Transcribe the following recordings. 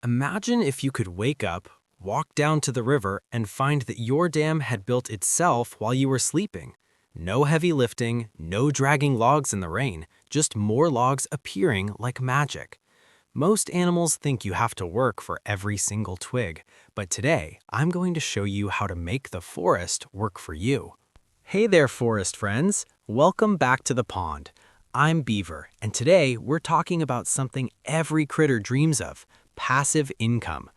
Imagine if you could wake up, walk down to the river, and find that your dam had built itself while you were sleeping. No heavy lifting, no dragging logs in the rain, just more logs appearing like magic. Most animals think you have to work for every single twig, but today I'm going to show you how to make the forest work for you. Hey there, forest friends! Welcome back to the pond. I'm Beaver, and today we're talking about something every critter dreams of: passive income.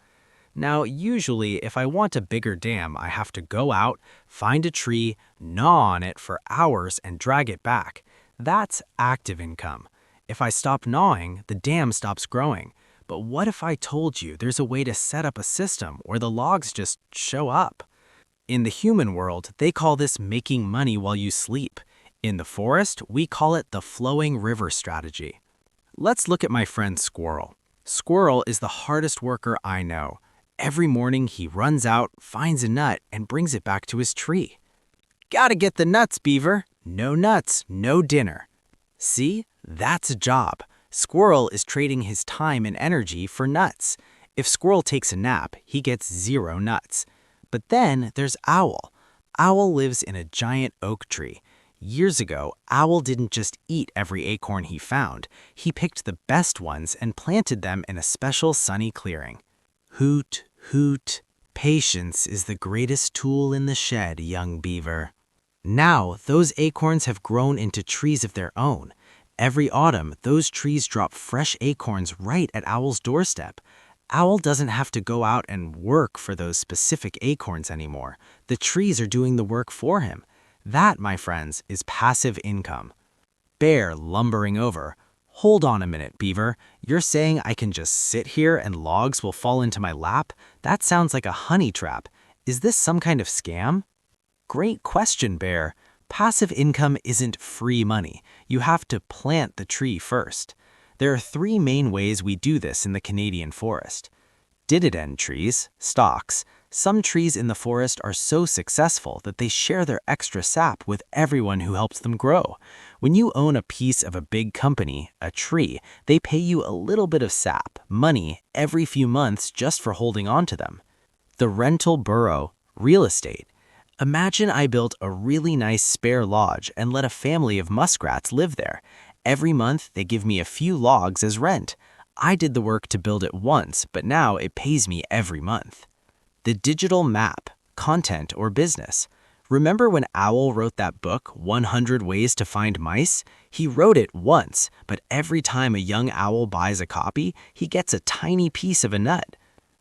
Now, usually, if I want a bigger dam, I have to go out, find a tree, gnaw on it for hours, and drag it back. That's active income. If I stop gnawing, the dam stops growing. But what if I told you there's a way to set up a system where the logs just show up? In the human world, they call this making money while you sleep. In the forest, we call it the flowing river strategy. Let's look at my friend Squirrel. Squirrel is the hardest worker I know. Every morning he runs out, finds a nut, and brings it back to his tree. Gotta get the nuts, Beaver. No nuts, no dinner. See? That's a job. Squirrel is trading his time and energy for nuts. If Squirrel takes a nap, he gets 0 nuts. But then there's Owl. Owl lives in a giant oak tree. Years ago, Owl didn't just eat every acorn he found. He picked the best ones and planted them in a special sunny clearing. Hoot, hoot. Patience is the greatest tool in the shed, young beaver. Now, those acorns have grown into trees of their own. Every autumn, those trees drop fresh acorns right at Owl's doorstep. Owl doesn't have to go out and work for those specific acorns anymore. The trees are doing the work for him. That, my friends, is passive income. Bear lumbering over. Hold on a minute, Beaver. You're saying I can just sit here and logs will fall into my lap? That sounds like a honey trap. Is this some kind of scam? Great question, Bear. Passive income isn't free money. You have to plant the tree first. There are 3 main ways we do this in the Canadian forest. Dividend trees, stocks. Some trees in the forest are so successful that they share their extra sap with everyone who helps them grow. When you own a piece of a big company, a tree, they pay you a little bit of sap, money, every few months just for holding on to them. The rental burrow, real estate. Imagine I built a really nice spare lodge and let a family of muskrats live there. Every month, they give me a few logs as rent. I did the work to build it once, but now it pays me every month. The digital map, content, or business. Remember when Owl wrote that book, 100 Ways to Find Mice? He wrote it once, but every time a young owl buys a copy, he gets a tiny piece of a nut.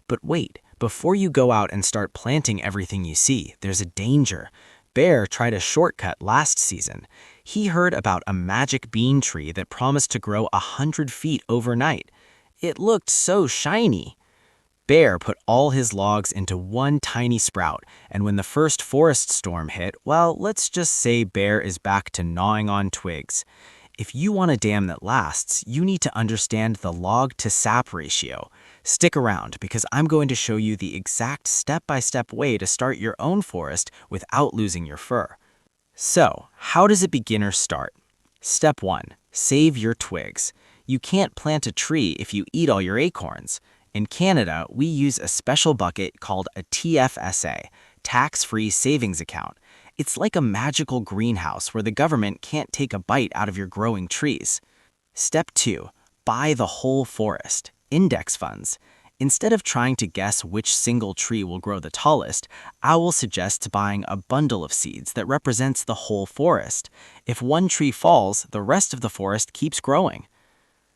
But wait, before you go out and start planting everything you see, there's a danger. Bear tried a shortcut last season. He heard about a magic bean tree that promised to grow 100 feet overnight. It looked so shiny. Bear put all his logs into one tiny sprout, and when the first forest storm hit, well, let's just say Bear is back to gnawing on twigs. If you want a dam that lasts, you need to understand the log-to-sap ratio. Stick around because I'm going to show you the exact step-by-step way to start your own forest without losing your fur. So, how does a beginner start? Step 1. Save your twigs. You can't plant a tree if you eat all your acorns. In Canada, we use a special bucket called a TFSA, tax-free savings account. It's like a magical greenhouse where the government can't take a bite out of your growing trees. Step 2. Buy the whole forest. Index funds. Instead of trying to guess which single tree will grow the tallest, Owl suggests buying a bundle of seeds that represents the whole forest. If one tree falls, the rest of the forest keeps growing.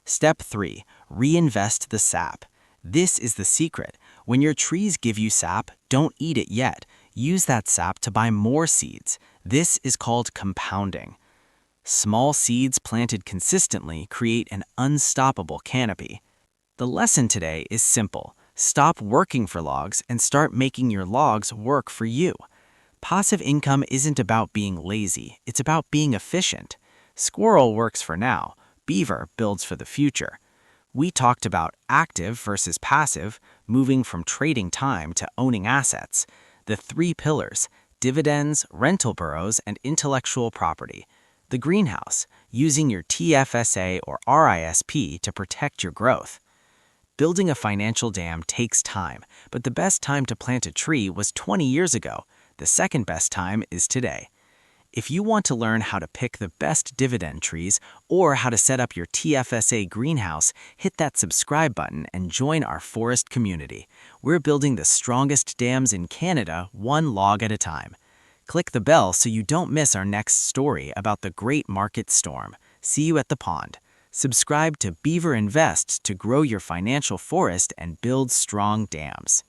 Step 3. Reinvest the sap. This is the secret. When your trees give you sap, don't eat it yet. Use that sap to buy more seeds. This is called compounding. Small seeds planted consistently create an unstoppable canopy. The lesson today is simple. Stop working for logs and start making your logs work for you. Passive income isn't about being lazy. It's about being efficient. Squirrel works for now. Beaver builds for the future. We talked about active versus passive, moving from trading time to owning assets. The 3 pillars: dividends, rental burrows, and intellectual property. The greenhouse, using your TFSA or RISP to protect your growth. Building a financial dam takes time, but the best time to plant a tree was 20 years ago. The second best time is today. If you want to learn how to pick the best dividend trees or how to set up your TFSA greenhouse, hit that subscribe button and join our forest community. We're building the strongest dams in Canada, one log at a time. Click the bell so you don't miss our next story about the great market storm. See you at the pond. Subscribe to Beaver Invests to grow your financial forest and build strong dams.